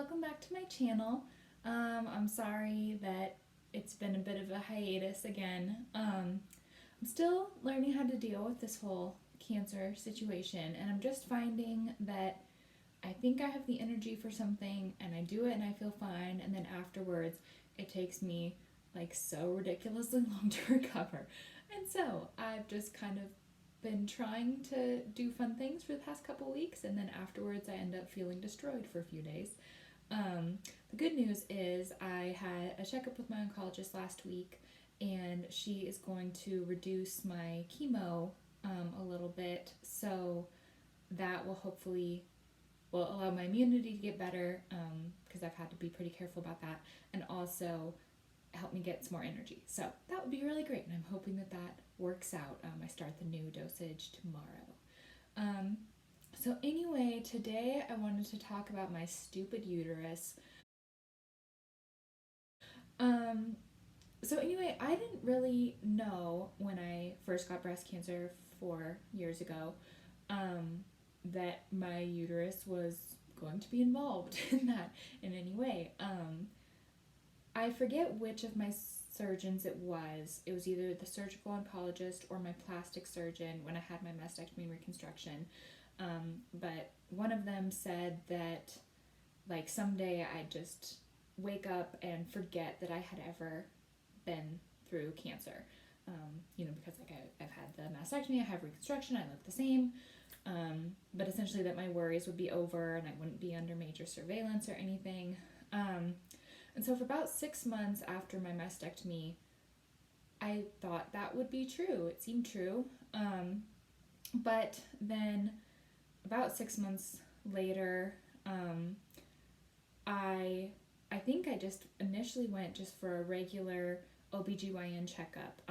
welcome back to my channel. I'm sorry that it's been a bit of a hiatus again. I'm still learning how to deal with this whole cancer situation, and I'm just finding that I think I have the energy for something and I do it and I feel fine, and then afterwards it takes me like so ridiculously long to recover. And so I've just kind of been trying to do fun things for the past couple weeks, and then afterwards I end up feeling destroyed for a few days. The good news is I had a checkup with my oncologist last week, and she is going to reduce my chemo a little bit, so that will hopefully allow my immunity to get better, because I've had to be pretty careful about that, and also help me get some more energy. So that would be really great, and I'm hoping that that works out. I start the new dosage tomorrow. So anyway, today I wanted to talk about my stupid uterus. So anyway, I didn't really know when I first got breast cancer 4 years ago that my uterus was going to be involved in that in any way. I forget which of my surgeons it was. It was either the surgical oncologist or my plastic surgeon when I had my mastectomy reconstruction. But one of them said that like someday I'd just wake up and forget that I had ever been through cancer. Because like I've had the mastectomy, I have reconstruction, I look the same. But essentially that my worries would be over and I wouldn't be under major surveillance or anything. And so for about 6 months after my mastectomy, I thought that would be true. It seemed true. But then about 6 months later, I think I just initially went just for a regular OBGYN checkup.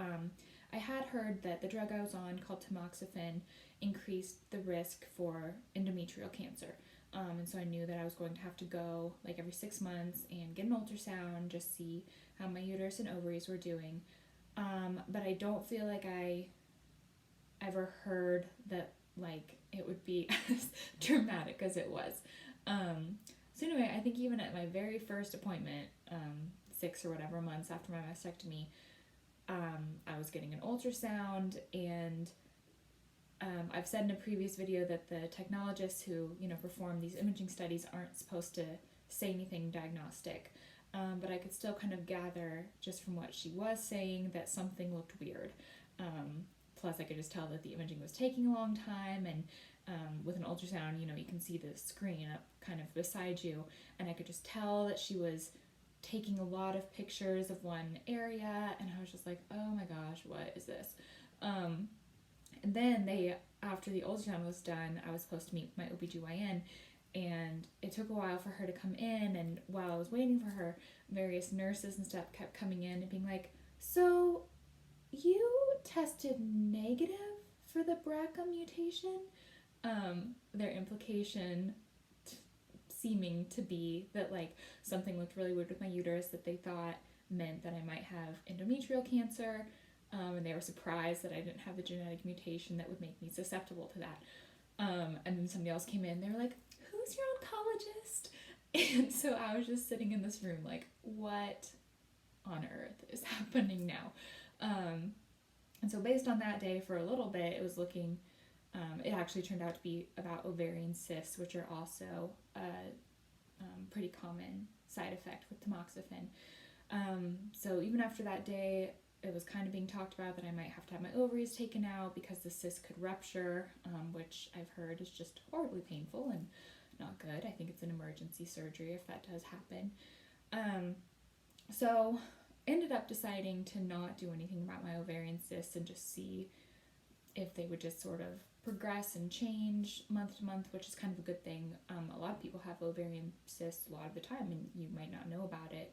I had heard that the drug I was on, called tamoxifen, increased the risk for endometrial cancer. And so I knew that I was going to have to go like every 6 months and get an ultrasound, just see how my uterus and ovaries were doing. But I don't feel like I ever heard that like it would be as dramatic as it was. So anyway, I think even at my very first appointment, 6 or whatever months after my mastectomy, I was getting an ultrasound, and I've said in a previous video that the technologists who perform these imaging studies aren't supposed to say anything diagnostic, but I could still kind of gather just from what she was saying that something looked weird. Plus I could just tell that the imaging was taking a long time, and with an ultrasound, you can see the screen up kind of beside you, and I could just tell that she was taking a lot of pictures of one area, and I was just like, oh my gosh, what is this? And then after the ultrasound was done, I was supposed to meet my OBGYN, and it took a while for her to come in, and while I was waiting for her, various nurses and stuff kept coming in and being like, so you tested negative for the BRCA mutation? Their implication seeming to be that like something looked really weird with my uterus that they thought meant that I might have endometrial cancer, and they were surprised that I didn't have the genetic mutation that would make me susceptible to that. And then somebody else came in, they were like, who's your oncologist? And so I was just sitting in this room like, what on earth is happening now? And so based on that day, for a little bit, it was looking, it actually turned out to be about ovarian cysts, which are also a pretty common side effect with tamoxifen. So even after that day, it was kind of being talked about that I might have to have my ovaries taken out because the cyst could rupture, which I've heard is just horribly painful and not good. I think it's an emergency surgery if that does happen. So ended up deciding to not do anything about my ovarian cysts and just see if they would just sort of progress and change month to month, which is kind of a good thing. A lot of people have ovarian cysts a lot of the time, and you might not know about it,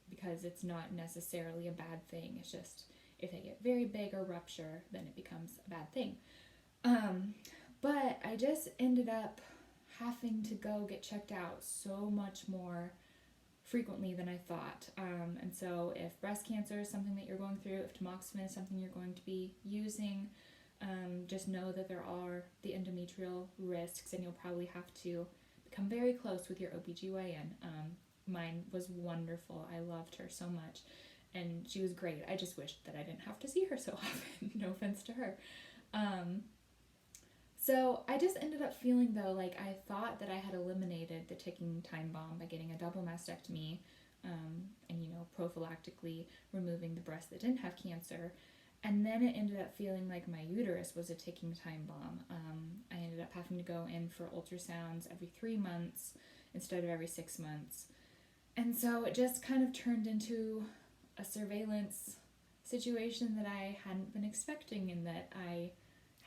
because it's not necessarily a bad thing. It's just if they get very big or rupture, then it becomes a bad thing. But I just ended up having to go get checked out so much more frequently than I thought. And so if breast cancer is something that you're going through, if tamoxifen is something you're going to be using, just know that there are the endometrial risks, and you'll probably have to come very close with your OBGYN. Mine was wonderful. I loved her so much, and she was great. I just wished that I didn't have to see her so often. No offense to her. So I just ended up feeling, though, like I thought that I had eliminated the ticking time bomb by getting a double mastectomy, and, you know, prophylactically removing the breast that didn't have cancer. And then it ended up feeling like my uterus was a ticking time bomb. I ended up having to go in for ultrasounds every 3 months instead of every 6 months. And so it just kind of turned into a surveillance situation that I hadn't been expecting and that I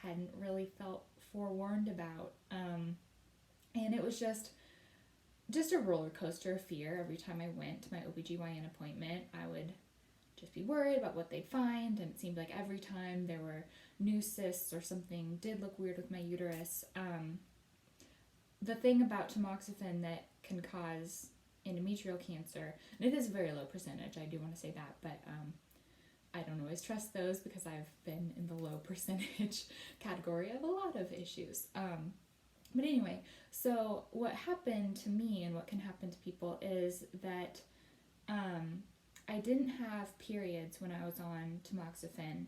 hadn't really felt forewarned about. And it was just a roller coaster of fear. Every time I went to my OBGYN appointment, I would just be worried about what they'd find, and it seemed like every time there were new cysts or something did look weird with my uterus. The thing about tamoxifen that can cause endometrial cancer, and it is a very low percentage, I do want to say that, but I don't always trust those because I've been in the low percentage category of a lot of issues. But anyway, so what happened to me and what can happen to people is that I didn't have periods when I was on tamoxifen,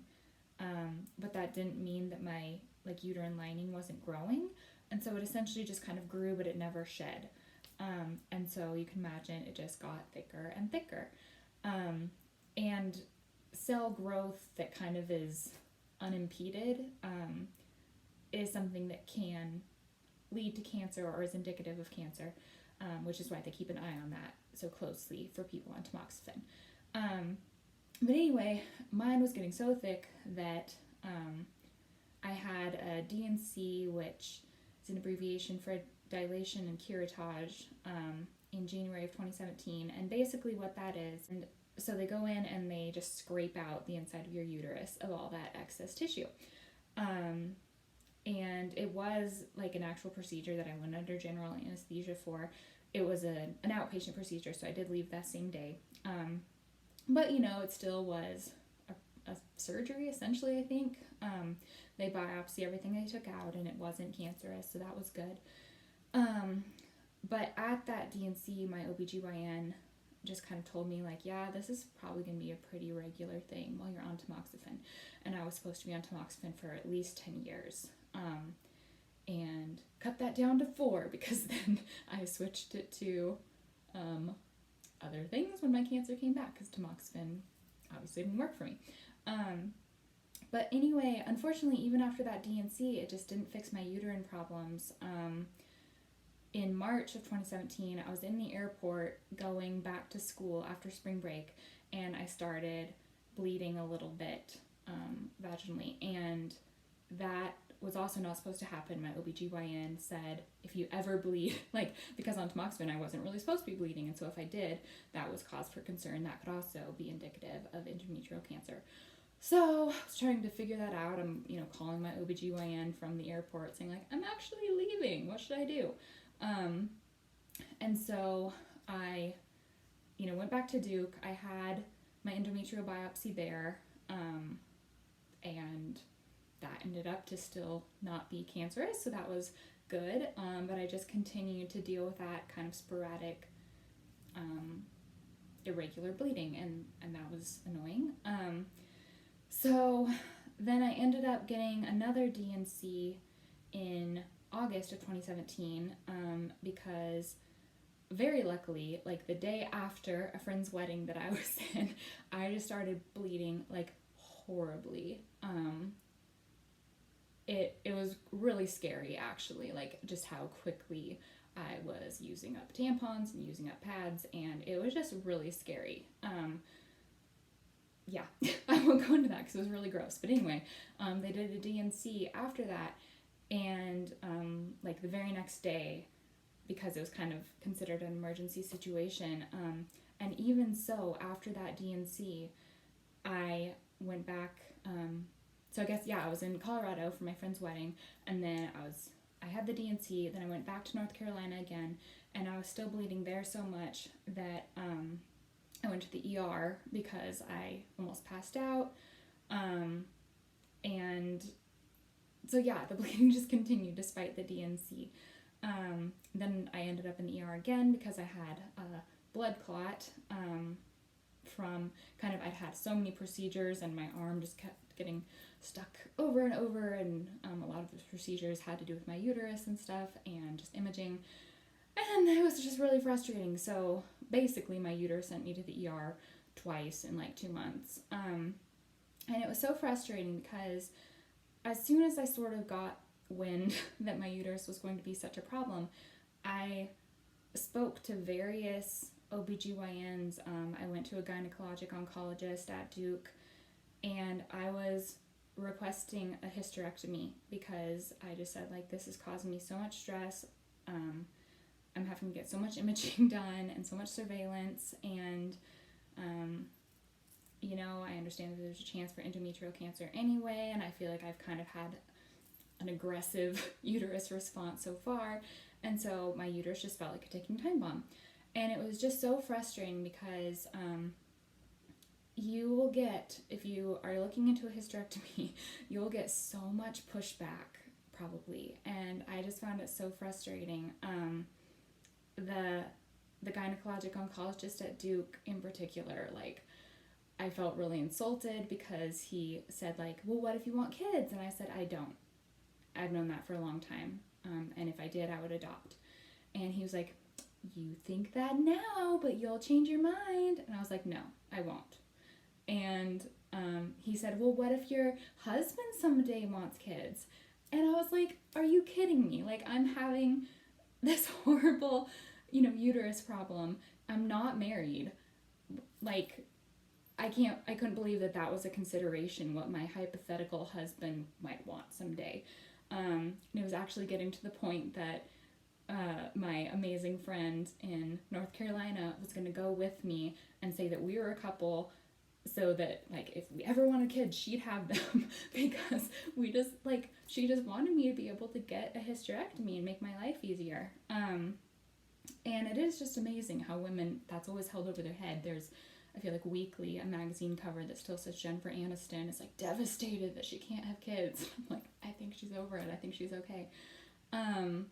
but that didn't mean that my uterine lining wasn't growing, and so it essentially just kind of grew, but it never shed. And so you can imagine it just got thicker and thicker. And cell growth that kind of is unimpeded is something that can lead to cancer or is indicative of cancer, which is why they keep an eye on that so closely for people on tamoxifen. But anyway, mine was getting so thick that I had a DNC, which is an abbreviation for dilation and curettage, in January of 2017. And basically what that is, and so they go in and they just scrape out the inside of your uterus of all that excess tissue. And it was like an actual procedure that I went under general anesthesia for. It was an outpatient procedure, so I did leave that same day. But, you know, it still was a surgery, essentially, I think. They biopsy everything they took out, and it wasn't cancerous, so that was good. But at that DNC, my OBGYN just kind of told me, like, yeah, this is probably going to be a pretty regular thing while you're on tamoxifen. And I was supposed to be on tamoxifen for at least 10 years. And cut that down to 4 because then I switched it to other things when my cancer came back because tamoxifen obviously didn't work for me. But anyway, unfortunately, even after that DNC, it just didn't fix my uterine problems. In March of 2017, I was in the airport going back to school after spring break, and I started bleeding a little bit vaginally, and that was also not supposed to happen. My OBGYN said, if you ever bleed, because on tamoxifen I wasn't really supposed to be bleeding, and so if I did, that was cause for concern. That could also be indicative of endometrial cancer. So I was trying to figure that out. I'm, calling my OBGYN from the airport saying, I'm actually leaving. What should I do? And so I, went back to Duke. I had my endometrial biopsy there, and that ended up to still not be cancerous, so that was good, but I just continued to deal with that kind of sporadic, irregular bleeding, and that was annoying. So then I ended up getting another DNC in August of 2017, because very luckily, the day after a friend's wedding that I was in, I just started bleeding, horribly. It was really scary, actually, just how quickly I was using up tampons and using up pads, and it was just really scary. Yeah, I won't go into that because it was really gross. But anyway, they did a DNC after that, and the very next day, because it was kind of considered an emergency situation, and even so, after that DNC, I went back, so I guess, I was in Colorado for my friend's wedding, and then I had the DNC, then I went back to North Carolina again, and I was still bleeding there so much that I went to the ER because I almost passed out, and so the bleeding just continued despite the DNC. Then I ended up in the ER again because I had a blood clot from kind of, I'd had so many procedures and my arm just kept getting stuck over and over, and a lot of those procedures had to do with my uterus and stuff and just imaging, and it was just really frustrating. So basically my uterus sent me to the ER twice in like 2 months, and it was so frustrating because as soon as I sort of got wind that my uterus was going to be such a problem, I spoke to various OBGYNs. I went to a gynecologic oncologist at Duke, and I was requesting a hysterectomy because I just said, like, this is causing me so much stress. I'm having to get so much imaging done and so much surveillance, and you know, I understand that there's a chance for endometrial cancer anyway, and I feel like I've kind of had an aggressive uterus response so far, and so my uterus just felt like a ticking time bomb. And it was just so frustrating because you will get, if you are looking into a hysterectomy, you'll get so much pushback probably, and I just found it so frustrating. The gynecologic oncologist at Duke in particular, like, I felt really insulted because he said, like, well, what if you want kids? And I said, I don't. I've known that for a long time, and if I did, I would adopt. And he was like, you think that now, but you'll change your mind. And I was like, no, I won't. And he said, well, what if your husband someday wants kids? And I was like, are you kidding me? Like, I'm having this horrible, uterus problem. I'm not married. Like, I couldn't believe that that was a consideration, what my hypothetical husband might want someday. And it was actually getting to the point that my amazing friend in North Carolina was going to go with me and say that we were a couple, so that, like, if we ever wanted kids, she'd have them because she just wanted me to be able to get a hysterectomy and make my life easier. And it is just amazing how women, that's always held over their head. There's, I feel like, weekly a magazine cover that still says Jennifer Aniston is, like, devastated that she can't have kids. I'm like, I think she's over it. I think she's okay. Anyway.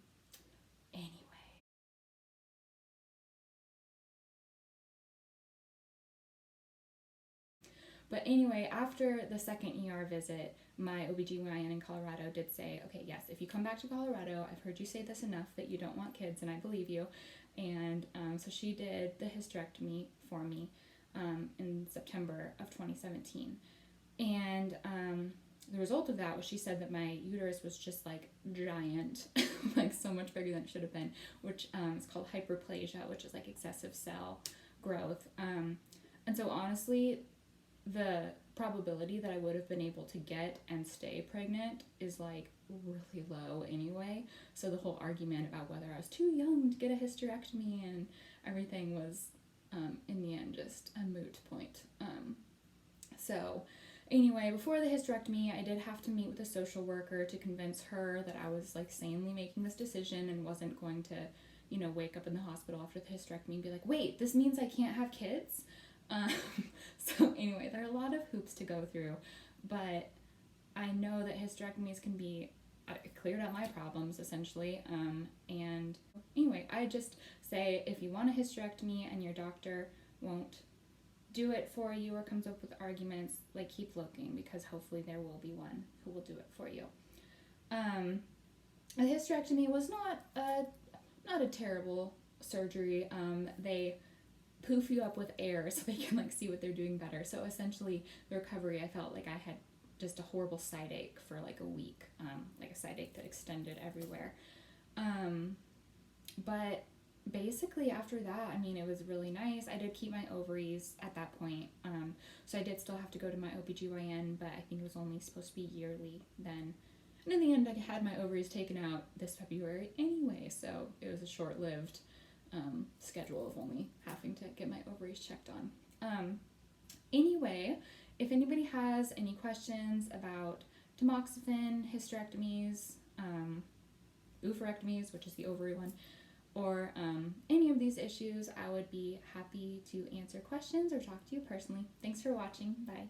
But anyway, after the second ER visit, my OBGYN in Colorado did say, okay, yes, if you come back to Colorado, I've heard you say this enough that you don't want kids, and I believe you. And so she did the hysterectomy for me in September of 2017. And the result of that was, she said that my uterus was just, like, giant, like so much bigger than it should have been, which is called hyperplasia, which is like excessive cell growth. And so honestly, the probability that I would have been able to get and stay pregnant is, like, really low anyway. So the whole argument about whether I was too young to get a hysterectomy and everything was, in the end, just a moot point. So anyway, before the hysterectomy, I did have to meet with a social worker to convince her that I was, like, sanely making this decision and wasn't going to, wake up in the hospital after the hysterectomy and be like, wait, this means I can't have kids? So anyway, there are a lot of hoops to go through, but I know that hysterectomies can be, cleared up my problems, essentially. And anyway, I just say, if you want a hysterectomy and your doctor won't do it for you or comes up with arguments, like, keep looking, because hopefully there will be one who will do it for you. The hysterectomy was not a terrible surgery. They poof you up with air so they can, like, see what they're doing better. So essentially, the recovery, I felt like I had just a horrible side ache for like a week, like a side ache that extended everywhere. But basically after that, I mean, it was really nice. I did keep my ovaries at that point, so I did still have to go to my OBGYN, but I think it was only supposed to be yearly then. And in the end, I had my ovaries taken out this February anyway, so it was a short-lived schedule of only having to get my ovaries checked on. Anyway, if anybody has any questions about tamoxifen, hysterectomies, oophorectomies, which is the ovary one, or any of these issues, I would be happy to answer questions or talk to you personally. Thanks for watching. Bye.